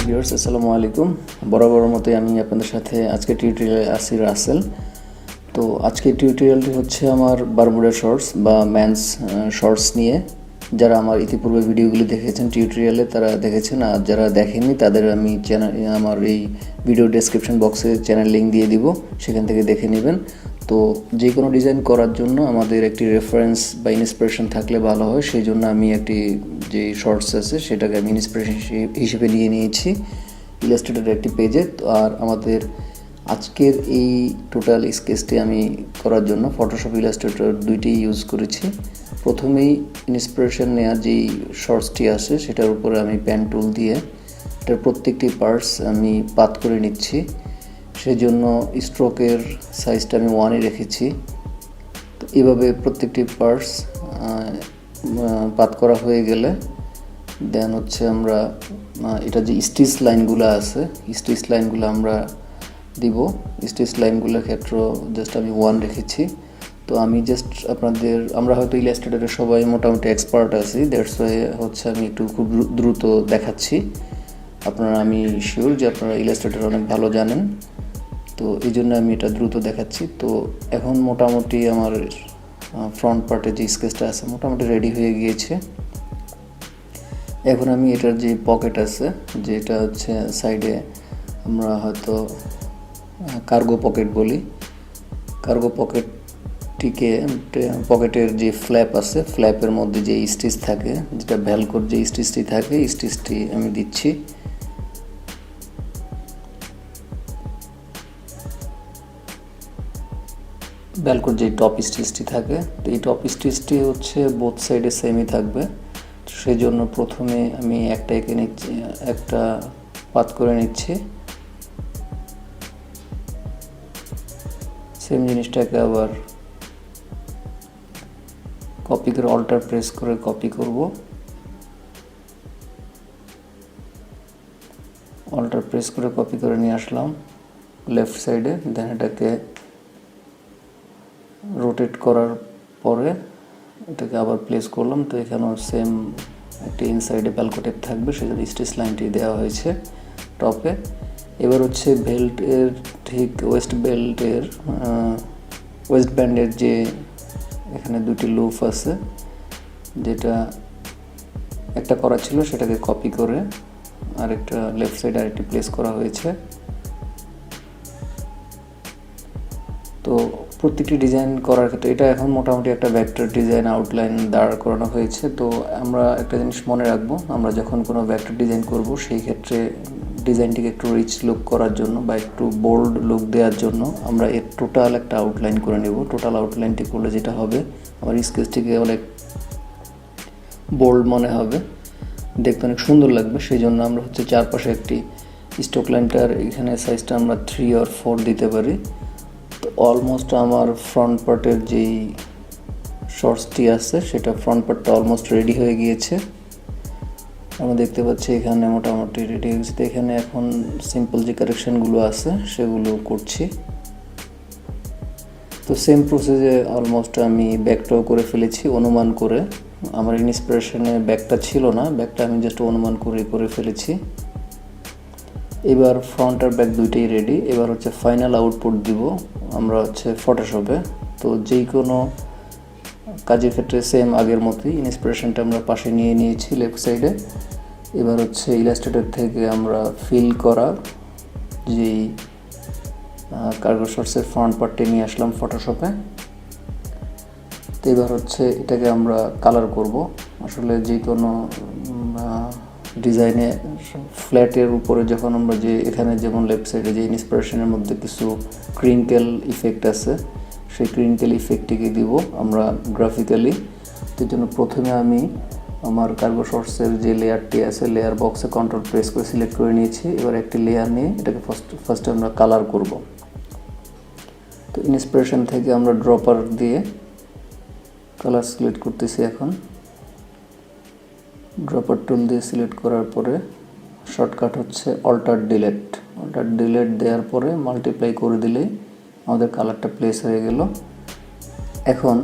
Viewers আসসালামু আলাইকুম। বরাবরের মতোই আমি আপনাদের সাথে আজকে টিউটোরিয়ালে আছি রাসেল। তো আজকে টিউটোরিয়ালটি হচ্ছে আমার বারমুডা শর্টস বা ম্যানস শর্টস নিয়ে। যারা আমার ইতিপূর্বে ভিডিওগুলি দেখেছেন টিউটোরিয়ালে তারা দেখেছেন, আর যারা দেখেননি তাদের আমি আমার এই ভিডিও ডেসক্রিপশন বক্সে চ্যানেল লিঙ্ক দিয়ে দিব, সেখান থেকে দেখে নেবেন। তো যে কোনো ডিজাইন করার জন্য আমাদের একটি রেফারেন্স বা ইন্সপিরেশন থাকলে ভালো হয়, সেই জন্য আমি একটি যে শর্টস আছে সেটাকে আমি ইন্সপিরেশন হিসেবে নিয়ে নিয়েছি ইলাস্ট্রেটরের একটি পেজে। আর আমাদের আজকের এই টোটাল স্কেচটি আমি করার জন্য ফটোশপ ইলাস্ট্রেটর দুইটি ইউজ করেছি। প্রথমেই ইন্সপিরেশন নেওয়ার যেই শর্টসটি আসে সেটার উপরে আমি পেন টুল দিয়ে এটার প্রত্যেকটি পার্টস আমি পাত করে নিচ্ছি। সেজন্য স্ট্রোকের সাইজটা আমি 1-এ রেখেছি। তো এভাবে প্রত্যেকটি পার্টস পাত করা হয়ে গেলে দেন হচ্ছে আমরা এটা যে স্টিচ লাইনগুলো আছে স্টিচ লাইনগুলো আমরা দিব। স্টিচ লাইনগুলোর ক্ষেত্রে জাস্ট আমি 1 রেখেছি। তো আমি জাস্ট আমরা হয়তো ইলাস্ট্রেটরে সবাই মোটামুটি এক্সপার্ট আছি, দ্যাটস ওয়াই হচ্ছে আমি একটু খুব দ্রুত দেখাচ্ছি। আমি শিওর যে আপনারা ইলাস্ট্রেটর অনেক ভালো জানেন, তো এই জন্য আমি এটা দ্রুত দেখাচ্ছি। তো এখন মোটামুটি আমার ফ্রন্ট পার্টে যে স্কেচটা আছে মোটামুটি রেডি হয়ে গিয়েছে। এখন আমি এটার যে পকেট আছে, যেটা হচ্ছে সাইডে আমরা হয়তো কার্গো পকেট বলি, কার্গো পকেটের যে ফ্ল্যাপ আছে, ফ্ল্যাপের মধ্যে যে স্টিচ থাকে, যেটা ভ্যালকোর যে স্টিচটি থাকে, স্টিচটি আমি দিচ্ছি। ভ্যালকোর যে টপ স্টিচটি থাকে, তো এই টপ স্টিচটি হচ্ছে বোথ সাইডে সেমই থাকবে। সেই জন্য প্রথমে আমি একটা পাত করে নিচ্ছি। সেম জিনিসটাকে আবার কপি করে অল্টার প্রেস করে কপি করব। অল্টার প্রেস করে কপি করে নিয়ে আসলাম লেফট সাইডে। দেন এটাকে রোটেট করার পরে এটাকে আবার প্লেস করলাম। তো এখানেও সেম একটি ইনসাইডে ভ্যালকো থাকবে, সেজন্য স্টিচ লাইনটি দেওয়া হয়েছে টপে। এবার হচ্ছে বেল্টের ঠিক ওয়েস্ট ব্যান্ডের যে এখানে দুটি লুপ আছে, যেটা একটা করা ছিল সেটাকে কপি করে আরেকটা লেফট সাইডে আরেকটি প্লেস করা হয়েছে। তো প্রত্যেকটি ডিজাইন করার ক্ষেত্রে এটা এখন মোটামুটি একটা ভেক্টর ডিজাইন আউটলাইন দাঁড় করানো হয়েছে। তো আমরা একটা জিনিস মনে রাখবো, আমরা যখন কোনো ভেক্টর ডিজাইন করব সেই ক্ষেত্রে ডিজাইনটিকে একটু রিচ লুক করার জন্য বা একটু বোল্ড লুক দেওয়ার জন্য আমরা এর টোটাল একটা আউটলাইন করে নেব। টোটাল আউটলাইনটি করলে যেটা হবে, আমার স্কেচটিকে অনেক বোল্ড মনে হবে, দেখতে অনেক সুন্দর লাগবে। সেই জন্য আমরা হচ্ছে চারপাশে একটি স্ট্রোক লাইনটার এখানে সাইজটা আমরা 3 or 4 দিতে পারি। তো অলমোস্ট আমার ফ্রন্ট পার্টের যেই শর্টসটি আছে সেটা ফ্রন্ট পার্টটা অলমোস্ট রেডি হয়ে গিয়েছে। আমরা দেখতে পাচ্ছি এখানে মোটামুটি রেডি হয়ে গেছে। তো এখানে এখন সিম্পল যে কারেকশনগুলো আছে সেগুলো করছি। তো সেম প্রসেসে অলমোস্ট আমি ব্যাকটাও করে ফেলেছি অনুমান করে। আমার ইন্সপিরেশনে ব্যাকটা ছিল না, ব্যাকটা আমি জাস্ট অনুমান করে ফেলেছি। এবার ফ্রন্ট আর ব্যাক দুইটাই রেডি। এবার হচ্ছে ফাইনাল আউটপুট দিব আমরা হচ্ছে ফটোশপে। তো যেই কোনো কাজের ক্ষেত্রে সেম আগের মতোই ইন্সপিরেশনটা আমরা পাশে নিয়ে নিয়েছি লেফট সাইডে। এবার হচ্ছে ইলাস্ট্রেটর থেকে আমরা ফিল করা যেই কার্গো শর্টসের ফ্রন্ট পার্টটি নিয়ে আসলাম ফটোশপে। তো এবার হচ্ছে এটাকে আমরা কালার করব। আসলে যে কোনো ডিজাইনে ফ্ল্যাটের উপরে যখন আমরা যে এখানে যেমন লেফট সাইডে যে ইন্সপিরেশনের মধ্যে কিছু ক্রিঙ্কেল ইফেক্ট আছে, সেই ক্রিঙ্কেল ইফেক্টটিকে দিব আমরা গ্রাফিক্যালি। তো জন্য প্রথমে আমি আমার কার্গো শর্টসের যে লেয়ারটি আছে লেয়ার বক্সে কন্ট্রোল প্রেস করে সিলেক্ট করে নিয়েছি। এবার একটি লেয়ার নিয়ে এটাকে ফার্স্টে আমরা কালার করব। তো ইন্সপিরেশন থেকে আমরা ড্রপার দিয়ে কালার সিলেক্ট করতেছি। এখন ড্রপার টুল দিয়ে সিলেক্ট করার পরে শর্টকাট হচ্ছে অল্টার ডিলেট দেওয়ার পরে মাল্টিপ্লাই করে দিলেই আমাদের কালারটা প্লেস হয়ে গেল। এখন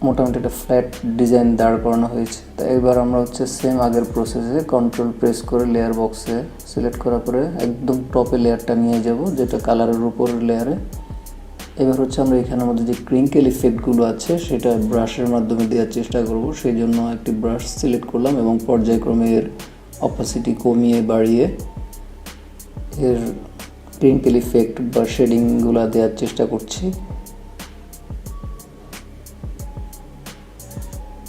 মোটামুটি একটা ফ্ল্যাট ডিজাইন দাঁড় করানো হয়েছে। তো এবার আমরা হচ্ছে সেম আগের প্রসেসে কন্ট্রোল প্রেস করে লেয়ার বক্সে সিলেক্ট করার পরে একদম টপে লেয়ারটা নিয়ে যাব, যেটা কালারের উপরের লেয়ারে। এবার হচ্ছে আমরা এখানের মধ্যে যে ক্রিঙ্কেল ইফেক্টগুলো আছে সেটা ব্রাশের মাধ্যমে দেওয়ার চেষ্টা করব। সেই জন্য একটি ব্রাশ সিলেক্ট করলাম এবং পর্যায়ক্রমে এর অপাসিটি কমিয়ে বাড়িয়ে এর ক্রিঙ্কেল ইফেক্ট বা শেডিংগুলো দেওয়ার চেষ্টা করছি।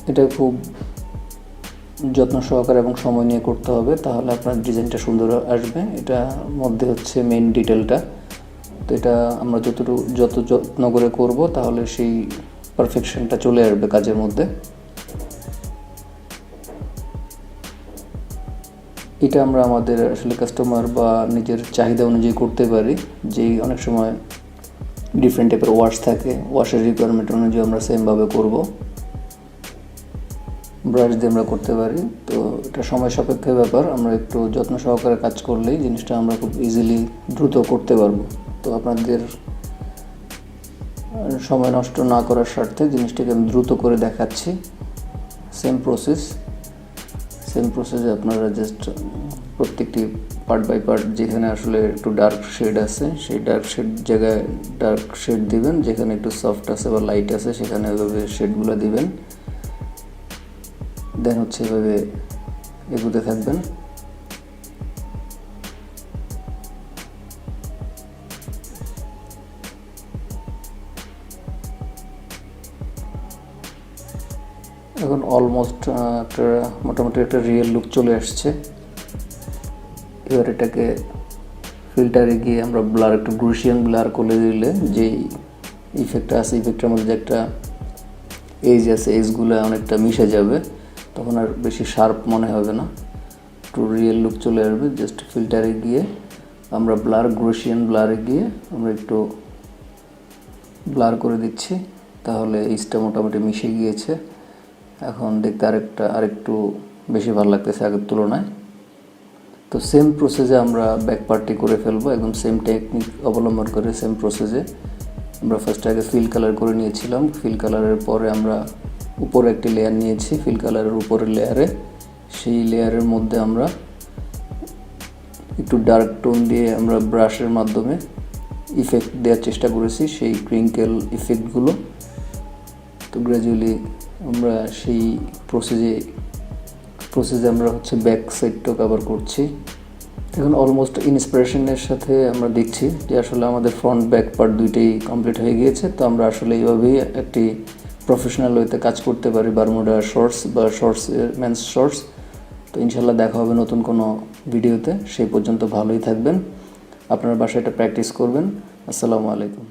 এটা খুব যত্ন সহকারে এবং সময় নিয়ে করতে হবে, তাহলে আপনার ডিজাইনটা সুন্দর আসবে। এটা মধ্যে হচ্ছে মেইন ডিটেলটা। তো এটা আমরা যত যত্ন করে করব তাহলে সেই পারফেকশনটা চলে আসবে কাজের মধ্যে। এটা আমরা আমাদের আসলে কাস্টমার বা নিজের চাহিদা অনুযায়ী করতে পারি। যেই অনেক সময় ডিফারেন্ট টাইপের ওয়াশ থাকে, ওয়াশের রিকোয়ারমেন্ট অনুযায়ী আমরা সেমভাবে করব, ব্রাশ দিয়ে আমরা করতে পারি। তো এটা সময় সাপেক্ষ ব্যাপার, আমরা একটু যত্ন সহকারে কাজ করলেই জিনিসটা আমরা খুব ইজিলি দ্রুত করতে পারবো। তো আপনাদের সময় নষ্ট না করার স্বার্থে জিনিসটাকে আমি দ্রুত করে দেখাচ্ছি। সেম প্রসেসে আপনারা জাস্ট প্রত্যেকটি পার্ট বাই পার্ট, যেখানে আসলে একটু ডার্ক শেড আছে সেই ডার্ক শেড জায়গায় ডার্ক শেড দিবেন, যেখানে একটু সফট আছে বা লাইট আছে সেখানে ওইভাবে শেডগুলো দিবেন। দেন হচ্ছে এভাবে এগোতে থাকবেন। এখন অলমোস্ট মোটামুটি একটা রিয়েল লুক চলে আসছে। এবার এটাকে ফিল্টারে গিয়ে আমরা একটু গ্রুশিয়ান ব্লার করে দিলে যেই ইফেক্টটা আছে, ইফেক্টের মধ্যে যে একটা এজ আছে, এজগুলো অনেকটা মিশে যাবে, তখন আর বেশি শার্প মনে হবে না, একটু রিয়েল লুক চলে আসবে। জাস্ট ফিল্টারে গিয়ে আমরা গ্রুশিয়ান ব্লারে গিয়ে আমরা একটু ব্লার করে দিচ্ছি, তাহলে এজটা মোটামুটি মিশে গিয়েছে। এখন দেখতে আরেকটু বেশি ভালো লাগতেছে আগের তুলনায়। তো সেম প্রসেসে আমরা ব্যাক পার্টটি করে ফেলবো, একদম সেম টেকনিক অবলম্বন করে সেম প্রসেসে। আমরা ফার্স্টে আগে ফিল কালার করে নিয়েছিলাম, ফিল কালারের পরে আমরা উপরে একটি লেয়ার নিয়েছি, ফিল কালারের উপরের লেয়ারে, সেই লেয়ারের মধ্যে আমরা একটু ডার্ক টোন দিয়ে আমরা ব্রাশের মাধ্যমে ইফেক্ট দেওয়ার চেষ্টা করেছি, সেই ক্রিঙ্কেল ইফেক্টগুলো। তো গ্র্যাজুয়ালি আমরা সেই প্রসেসে আমরা হচ্ছে ব্যাক সাইডটাও কভার করছি। এখন অলমোস্ট ইন্সপিরেশনের সাথে আমরা দেখছি যে আসলে আমাদের ফ্রন্ট ব্যাক পার্ট দুইটাই কমপ্লিট হয়ে গিয়েছে। তো আমরা আসলে এইভাবেই একটি প্রফেশনাল ওয়েতে কাজ করতে পারি বারমুডা শর্টস বা মেন্স শর্টস। তো ইনশাল্লাহ দেখা হবে নতুন কোনো ভিডিওতে। সেই পর্যন্ত ভালোই থাকবেন, আপনার বাসায় এটা প্র্যাকটিস করবেন। আসসালামু আলাইকুম।